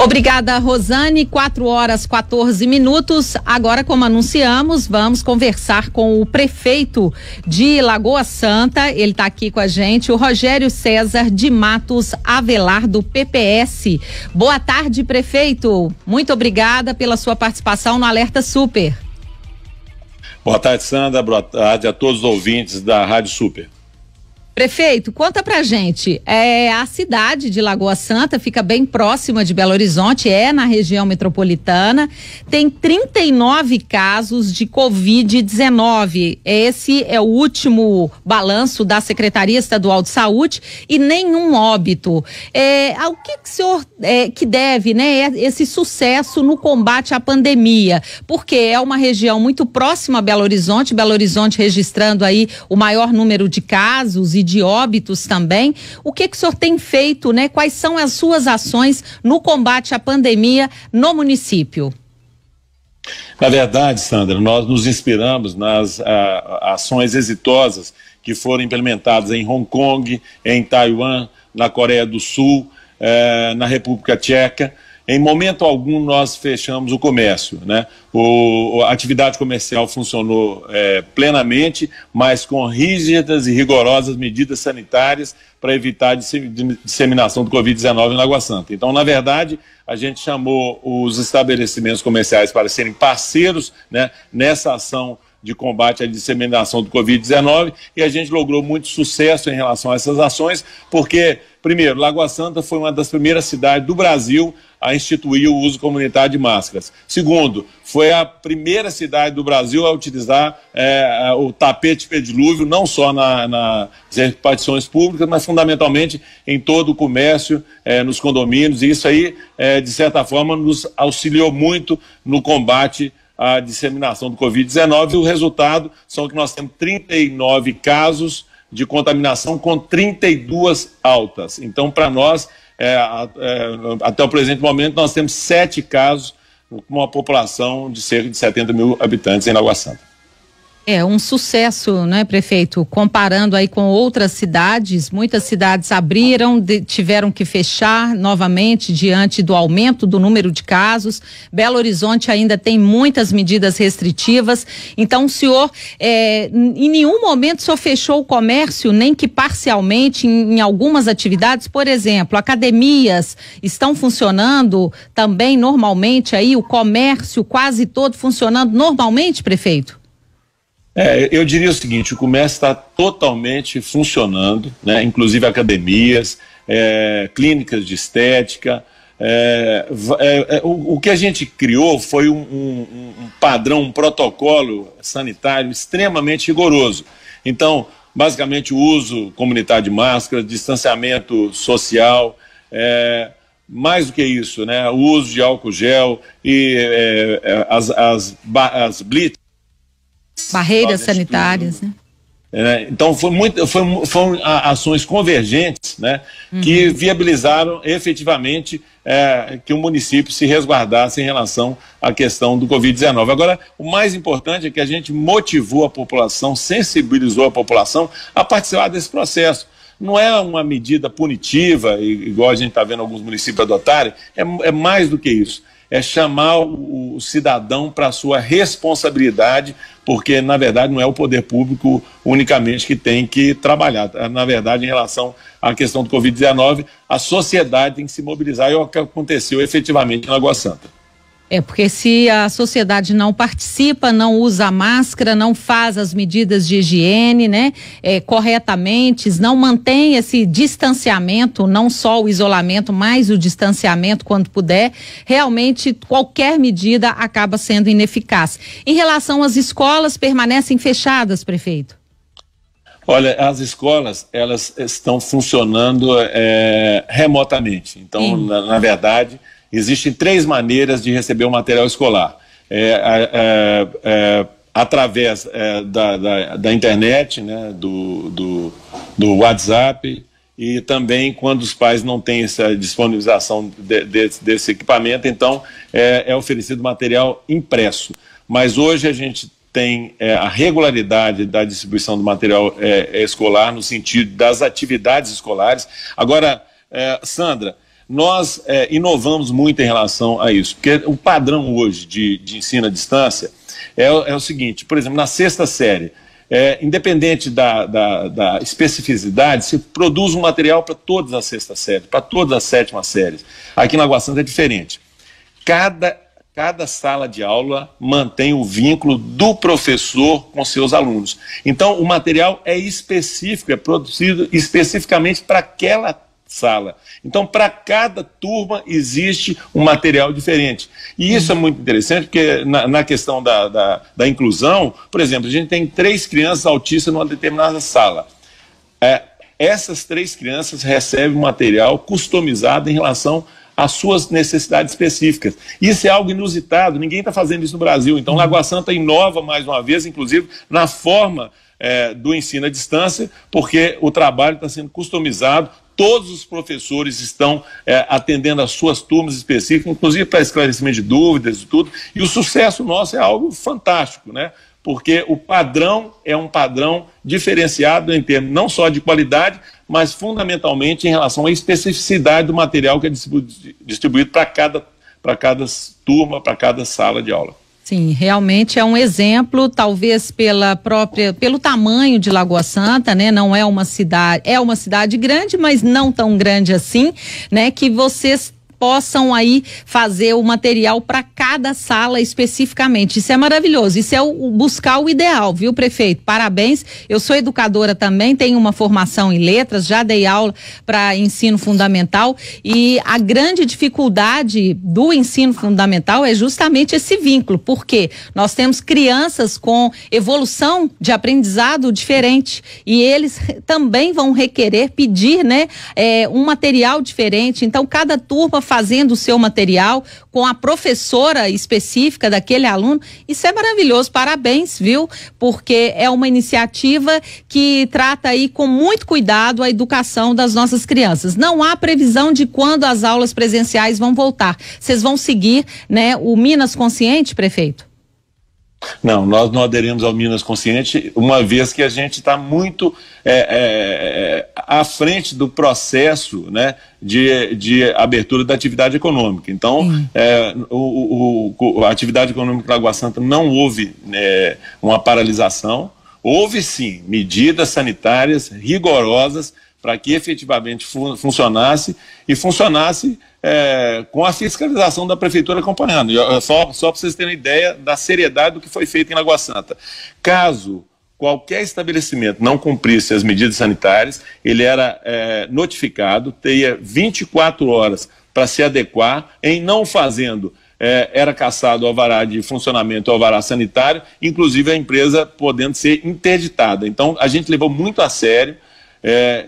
Obrigada, Rosane. 4h14. Agora, como anunciamos, vamos conversar com o prefeito de Lagoa Santa. Ele está aqui com a gente, o Rogério César de Matos Avelar, do PPS. Boa tarde, prefeito. Muito obrigada pela sua participação no Alerta Super. Boa tarde, Sandra. Boa tarde a todos os ouvintes da Rádio Super. Prefeito, conta pra gente, a cidade de Lagoa Santa fica bem próxima de Belo Horizonte, na região metropolitana, tem 39 casos de Covid-19, esse é o último balanço da Secretaria Estadual de Saúde e nenhum óbito. Ao que o senhor que deve, esse sucesso no combate à pandemia? Porque é uma região muito próxima a Belo Horizonte registrando aí o maior número de casos e de óbitos também. O que o senhor tem feito, Quais são as suas ações no combate à pandemia no município? Na verdade, Sandra, nós nos inspiramos nas ações exitosas que foram implementadas em Hong Kong, em Taiwan, na Coreia do Sul, na República Tcheca. Em momento algum nós fechamos o comércio, a atividade comercial funcionou plenamente, mas com rígidas e rigorosas medidas sanitárias para evitar a disseminação do Covid-19 em Lagoa Santa. Então, na verdade, a gente chamou os estabelecimentos comerciais para serem parceiros, nessa ação de combate à disseminação do Covid-19, e a gente logrou muito sucesso em relação a essas ações, porque, primeiro, Lagoa Santa foi uma das primeiras cidades do Brasil a instituir o uso comunitário de máscaras. Segundo, foi a primeira cidade do Brasil a utilizar o tapete pedilúvio, não só nas repartições públicas, mas fundamentalmente em todo o comércio, nos condomínios, e isso aí, de certa forma, nos auxiliou muito no combate a disseminação do Covid-19, e o resultado são que nós temos 39 casos de contaminação com 32 altas. Então, para nós, até o presente momento, nós temos 7 casos com uma população de cerca de 70 mil habitantes em Lagoa Santa. Um sucesso, prefeito? Comparando aí com outras cidades, muitas cidades abriram, tiveram que fechar novamente diante do aumento do número de casos. Belo Horizonte ainda tem muitas medidas restritivas. Então, o senhor, em nenhum momento o senhor fechou o comércio, nem que parcialmente em algumas atividades? Por exemplo, academias estão funcionando também normalmente aí, o comércio quase todo funcionando normalmente, prefeito? Eu diria o seguinte: o comércio está totalmente funcionando, inclusive academias, clínicas de estética. O que a gente criou foi um padrão, um protocolo sanitário extremamente rigoroso. Então, basicamente, o uso comunitário de máscaras, distanciamento social, mais do que isso, o uso de álcool gel e as blitz, barreiras sanitárias, Então foram ações convergentes, que viabilizaram efetivamente que o município se resguardasse em relação à questão do Covid-19. Agora, o mais importante é que a gente motivou a população, sensibilizou a população a participar desse processo. Não é uma medida punitiva, igual a gente está vendo alguns municípios adotarem, é mais do que isso. É chamar o cidadão para a sua responsabilidade, porque, na verdade, não é o poder público unicamente que tem que trabalhar. Na verdade, em relação à questão do Covid-19, a sociedade tem que se mobilizar, e é o que aconteceu efetivamente em Lagoa Santa. Porque se a sociedade não participa, não usa máscara, não faz as medidas de higiene, corretamente, não mantém esse distanciamento, não só o isolamento, mas o distanciamento quando puder, realmente qualquer medida acaba sendo ineficaz. Em relação às escolas, permanecem fechadas, prefeito? Olha, as escolas, elas estão funcionando remotamente. Então, na verdade, existem 3 maneiras de receber o material escolar. Através da internet, do WhatsApp, e também quando os pais não têm essa disponibilização desse equipamento, então é oferecido material impresso. Mas hoje a gente tem a regularidade da distribuição do material escolar no sentido das atividades escolares. Agora, Sandra, nós inovamos muito em relação a isso, porque o padrão hoje de ensino à distância é o seguinte, por exemplo, na sexta série, independente da especificidade, se produz um material para todas as sextas séries, para todas as sétimas séries. Aqui na Água Santa é diferente. Cada sala de aula mantém o vínculo do professor com seus alunos. Então, o material é específico, é produzido especificamente para aquela sala. Então, para cada turma existe um material diferente. E isso é muito interessante, porque na questão da inclusão, por exemplo, a gente tem 3 crianças autistas numa determinada sala. Essas 3 crianças recebem um material customizado em relação às suas necessidades específicas. Isso é algo inusitado, ninguém está fazendo isso no Brasil. Então, Lagoa Santa inova mais uma vez, inclusive, na forma do ensino à distância, porque o trabalho está sendo customizado. Todos os professores estão atendendo às suas turmas específicas, inclusive para esclarecimento de dúvidas e tudo. E o sucesso nosso é algo fantástico, né? Porque o padrão é um padrão diferenciado em termos não só de qualidade, mas fundamentalmente em relação à especificidade do material que é distribuído para cada turma, para cada sala de aula. Sim, realmente é um exemplo, talvez pelo tamanho de Lagoa Santa, né? Não é uma cidade grande, mas não tão grande assim, né? Que vocês possam aí fazer o material para cada sala especificamente. Isso é maravilhoso, isso é buscar o ideal, viu, prefeito? Parabéns, eu sou educadora também, tenho uma formação em letras, já dei aula para ensino fundamental e a grande dificuldade do ensino fundamental é justamente esse vínculo, porque nós temos crianças com evolução de aprendizado diferente e eles também vão requerer, pedir, né, um material diferente, então cada turma fazendo o seu material com a professora específica daquele aluno, isso é maravilhoso, parabéns, viu? Porque é uma iniciativa que trata aí com muito cuidado a educação das nossas crianças. Não há previsão de quando as aulas presenciais vão voltar. Vocês vão seguir, né, o Minas Consciente, prefeito? Não, nós não aderimos ao Minas Consciente, uma vez que a gente está muito à frente do processo, né, de abertura da atividade econômica. Então, a atividade econômica da Lagoa Santa não houve uma paralisação, houve sim medidas sanitárias rigorosas para que efetivamente funcionasse com a fiscalização da prefeitura acompanhando. Só para vocês terem ideia da seriedade do que foi feito em Lagoa Santa. Caso qualquer estabelecimento não cumprisse as medidas sanitárias, ele era notificado, teria 24 horas para se adequar. Em não fazendo, era cassado o alvará de funcionamento, o alvará sanitário, inclusive a empresa podendo ser interditada. Então, a gente levou muito a sério.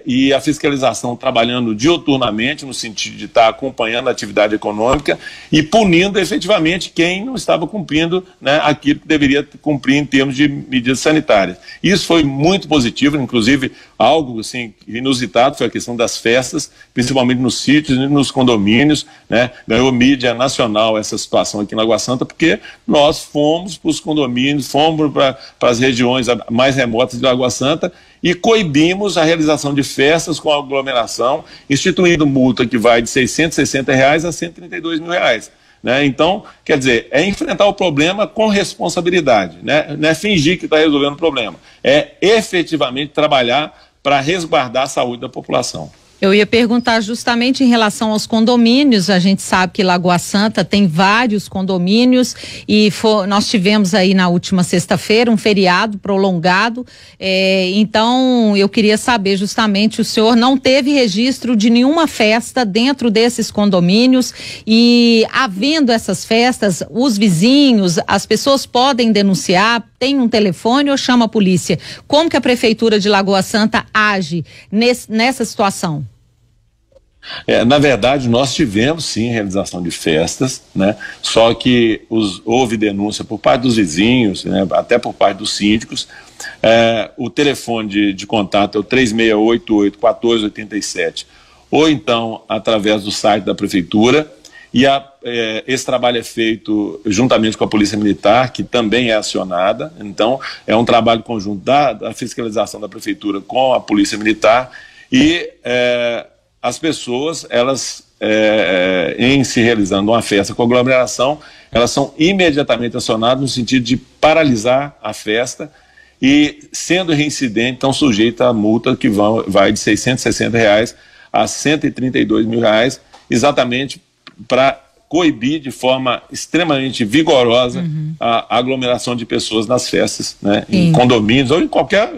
E a fiscalização trabalhando diuturnamente no sentido de estar acompanhando a atividade econômica e punindo efetivamente quem não estava cumprindo, né, aquilo que deveria cumprir em termos de medidas sanitárias. Isso foi muito positivo, inclusive algo assim inusitado foi a questão das festas, principalmente nos sítios e nos condomínios, né? Ganhou mídia nacional essa situação aqui na Água Santa, porque nós fomos para os condomínios, fomos para as regiões mais remotas de Água Santa e coibimos a realização de festas com aglomeração, instituindo multa que vai de R$660 a R$132 mil. Né? Então, quer dizer, é enfrentar o problema com responsabilidade, né? Não é fingir que está resolvendo o problema, é efetivamente trabalhar para resguardar a saúde da população. Eu ia perguntar justamente em relação aos condomínios. A gente sabe que Lagoa Santa tem vários condomínios e nós tivemos aí na última sexta-feira um feriado prolongado. Então, eu queria saber justamente, o senhor não teve registro de nenhuma festa dentro desses condomínios e, havendo essas festas, os vizinhos, as pessoas podem denunciar, tem um telefone ou chama a polícia? Como que a Prefeitura de Lagoa Santa age nessa situação? Na verdade, nós tivemos sim realização de festas, né? Só que houve denúncia por parte dos vizinhos, né? Até por parte dos síndicos. O telefone de contato é o 3688-1487, ou então através do site da Prefeitura. E esse trabalho é feito juntamente com a Polícia Militar, que também é acionada. Então, é um trabalho conjunto da fiscalização da Prefeitura com a Polícia Militar e as pessoas, elas, em se realizando uma festa com aglomeração, elas são imediatamente acionadas no sentido de paralisar a festa e, sendo reincidente, estão sujeitas a multa que vai de R$660 a R$132.000, exatamente para coibir de forma extremamente vigorosa a aglomeração de pessoas nas festas, né, em condomínios ou em qualquer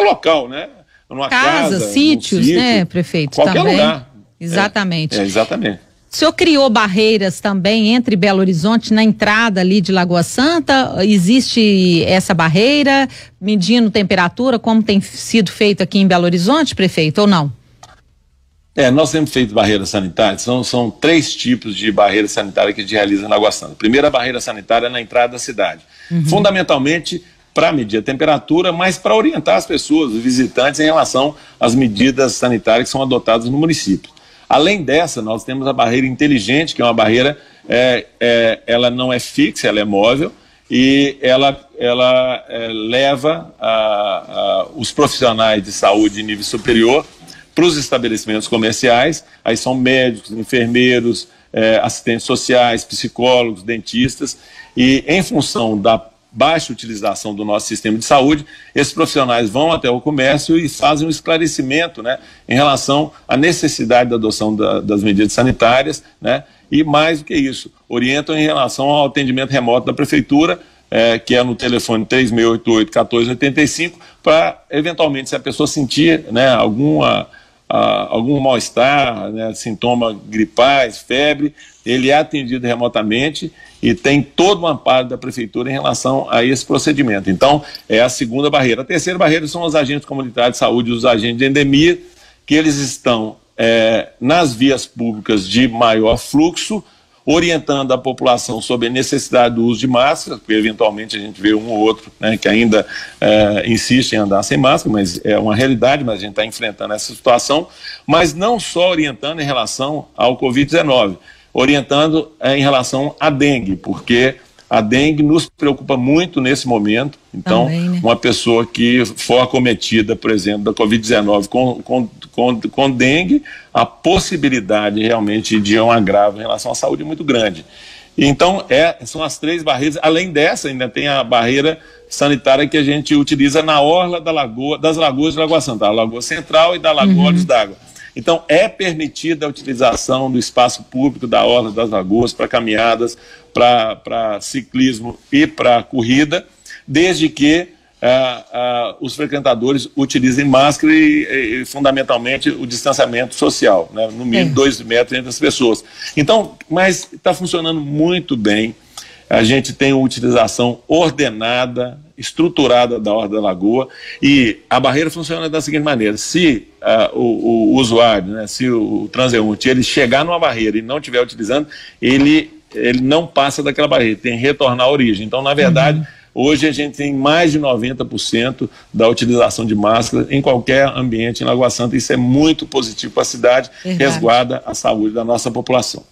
local, né? Numa casa, sítios, sítio, né, prefeito? Qualquer também. lugar. Exatamente. Exatamente. O senhor criou barreiras também entre Belo Horizonte, na entrada ali de Lagoa Santa? Existe essa barreira, medindo temperatura, como tem sido feito aqui em Belo Horizonte, prefeito, ou não? Nós temos feito barreiras sanitárias, são 3 tipos de barreiras sanitárias que a gente realiza na Lagoa Santa. A primeira barreira sanitária é na entrada da cidade, fundamentalmente para medir a temperatura, mas para orientar as pessoas, os visitantes, em relação às medidas sanitárias que são adotadas no município. Além dessa, nós temos a barreira inteligente, que é uma barreira, ela não é fixa, ela é móvel, e ela leva os profissionais de saúde de nível superior para os estabelecimentos comerciais. Aí são médicos, enfermeiros, assistentes sociais, psicólogos, dentistas, e em função da baixa utilização do nosso sistema de saúde, esses profissionais vão até o comércio e fazem um esclarecimento, né, em relação à necessidade da adoção das medidas sanitárias, né, e mais do que isso, orientam em relação ao atendimento remoto da prefeitura, que é no telefone 3688-1485, para, eventualmente, se a pessoa sentir, né, algum mal-estar, né, sintoma gripais, febre, ele é atendido remotamente e tem todo o amparo da prefeitura em relação a esse procedimento. Então, é a segunda barreira. A terceira barreira são os agentes comunitários de saúde e os agentes de endemia, que eles estão nas vias públicas de maior fluxo, orientando a população sobre a necessidade do uso de máscara, porque eventualmente a gente vê um ou outro, né, que ainda insiste em andar sem máscara, mas é uma realidade, mas a gente está enfrentando essa situação, mas não só orientando em relação ao Covid-19, orientando em relação à dengue, porque a dengue nos preocupa muito nesse momento. Então, também, né? Uma pessoa que for acometida, por exemplo, da Covid-19 com dengue, a possibilidade realmente de um agravo em relação à saúde é muito grande. Então, são as 3 barreiras. Além dessa, ainda tem a barreira sanitária que a gente utiliza na orla das lagoas de Lagoa Santa, a Lagoa Central e da Lagoa Olhos d'Água. Então, é permitida a utilização do espaço público da orla das lagoas para caminhadas, para ciclismo e para corrida, desde que os frequentadores utilizem máscara e fundamentalmente, o distanciamento social, né? No mínimo 2 metros entre as pessoas. Então, mas está funcionando muito bem. A gente tem uma utilização ordenada, estruturada da Orla da Lagoa, e a barreira funciona da seguinte maneira: se o usuário, né, se o transeunte, ele chegar numa barreira e não estiver utilizando, ele não passa daquela barreira, tem que retornar à origem. Então, na verdade, hoje a gente tem mais de 90% da utilização de máscara em qualquer ambiente em Lagoa Santa. Isso é muito positivo para a cidade, resguarda a saúde da nossa população.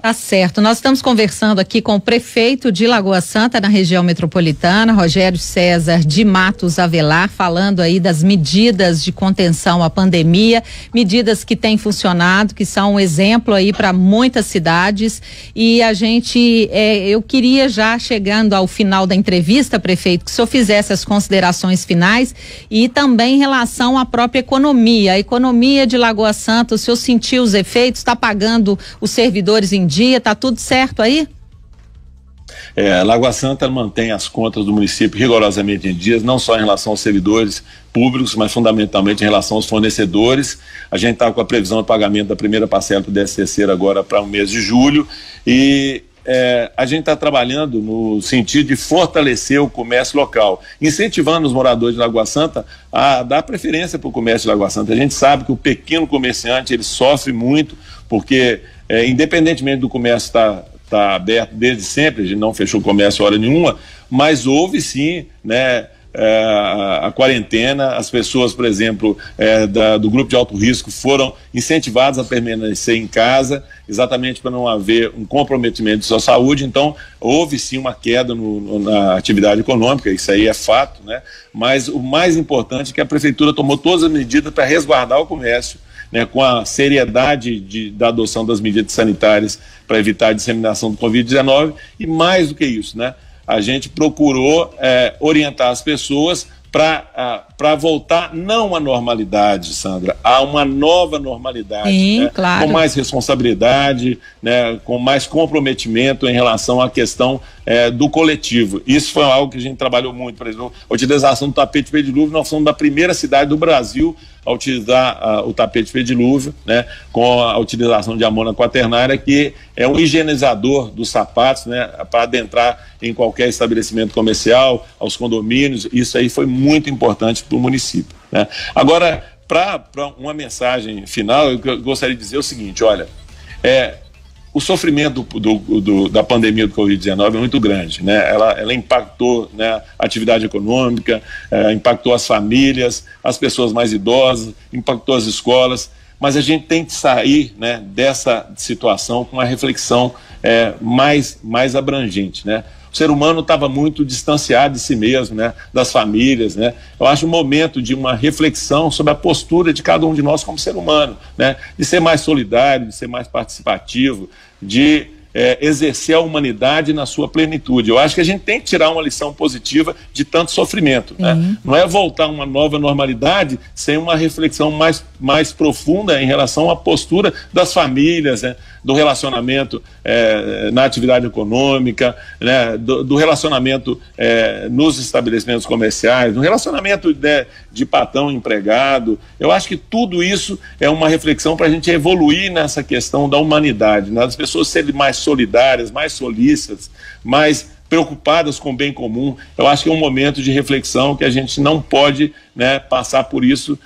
Tá certo. Nós estamos conversando aqui com o prefeito de Lagoa Santa, na região metropolitana, Rogério César de Matos Avelar, falando aí das medidas de contenção à pandemia, medidas que têm funcionado, que são um exemplo aí para muitas cidades. E a gente, eu queria, já chegando ao final da entrevista, prefeito, que o senhor fizesse as considerações finais e também em relação à própria economia. A economia de Lagoa Santa, o senhor sentiu os efeitos, está pagando os servidores em dia, tá tudo certo aí? Lagoa Santa mantém as contas do município rigorosamente em dias, não só em relação aos servidores públicos, mas fundamentalmente em relação aos fornecedores. A gente está com a previsão de pagamento da primeira parcela do 13º agora para o mês de julho, e a gente está trabalhando no sentido de fortalecer o comércio local, incentivando os moradores de Lagoa Santa a dar preferência para o comércio de Lagoa Santa. A gente sabe que o pequeno comerciante, ele sofre muito, porque independentemente do comércio estar aberto desde sempre, a gente não fechou o comércio hora nenhuma, mas houve sim, né, a quarentena. As pessoas, por exemplo, do grupo de alto risco foram incentivadas a permanecer em casa, exatamente para não haver um comprometimento de sua saúde. Então, houve sim uma queda na atividade econômica, isso aí é fato, né? Mas o mais importante é que a prefeitura tomou todas as medidas para resguardar o comércio né, com a seriedade da adoção das medidas sanitárias para evitar a disseminação do Covid-19, e mais do que isso, né, a gente procurou orientar as pessoas para voltar não à normalidade, Sandra, a uma nova normalidade. Sim, né? claro. Com mais responsabilidade, né? Com mais comprometimento em relação à questão do coletivo. Isso foi algo que a gente trabalhou muito, por exemplo, a utilização do tapete de dilúvio. Nós somos da primeira cidade do Brasil a utilizar o tapete de dilúvio, né, com a utilização de amônia quaternária, que é um higienizador dos sapatos, né, para adentrar em qualquer estabelecimento comercial, aos condomínios. Isso aí foi muito importante para o município, né. Agora, para uma mensagem final, eu gostaria de dizer o seguinte: olha, o sofrimento da pandemia do Covid-19 é muito grande, né? Ela impactou, né, a atividade econômica, impactou as famílias, as pessoas mais idosas, impactou as escolas, mas a gente tem que sair, né, dessa situação com uma reflexão mais abrangente, né? O ser humano estava muito distanciado de si mesmo, né, das famílias, né? Eu acho um momento de uma reflexão sobre a postura de cada um de nós como ser humano, né? De ser mais solidário, de ser mais participativo, de exercer a humanidade na sua plenitude. Eu acho que a gente tem que tirar uma lição positiva de tanto sofrimento, né? Não é voltar a uma nova normalidade sem uma reflexão mais profunda em relação à postura das famílias, né? Do relacionamento na atividade econômica, né? Do relacionamento nos estabelecimentos comerciais, do relacionamento de patrão empregado. Eu acho que tudo isso é uma reflexão para a gente evoluir nessa questão da humanidade, né? As pessoas serem mais solidárias, mais solícitas, mais preocupadas com o bem comum. Eu acho que é um momento de reflexão que a gente não pode, né, passar por isso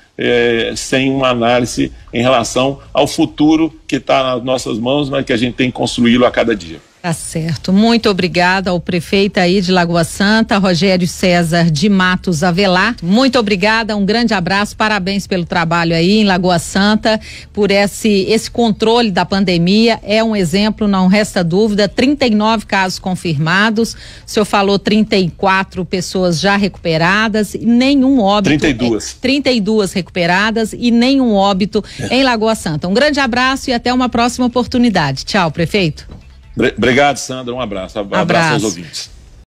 sem uma análise em relação ao futuro que está nas nossas mãos, mas que a gente tem que construí-lo a cada dia. Tá certo. Muito obrigada ao prefeito aí de Lagoa Santa, Rogério César de Matos Avelar. Muito obrigada, um grande abraço, parabéns pelo trabalho aí em Lagoa Santa, por esse controle da pandemia. É um exemplo, não resta dúvida. 39 casos confirmados. O senhor falou 34 pessoas já recuperadas e nenhum óbito. 32 recuperadas e nenhum óbito em Lagoa Santa. Um grande abraço e até uma próxima oportunidade. Tchau, prefeito. Obrigado, Sandra. Um abraço. Abraço aos ouvintes.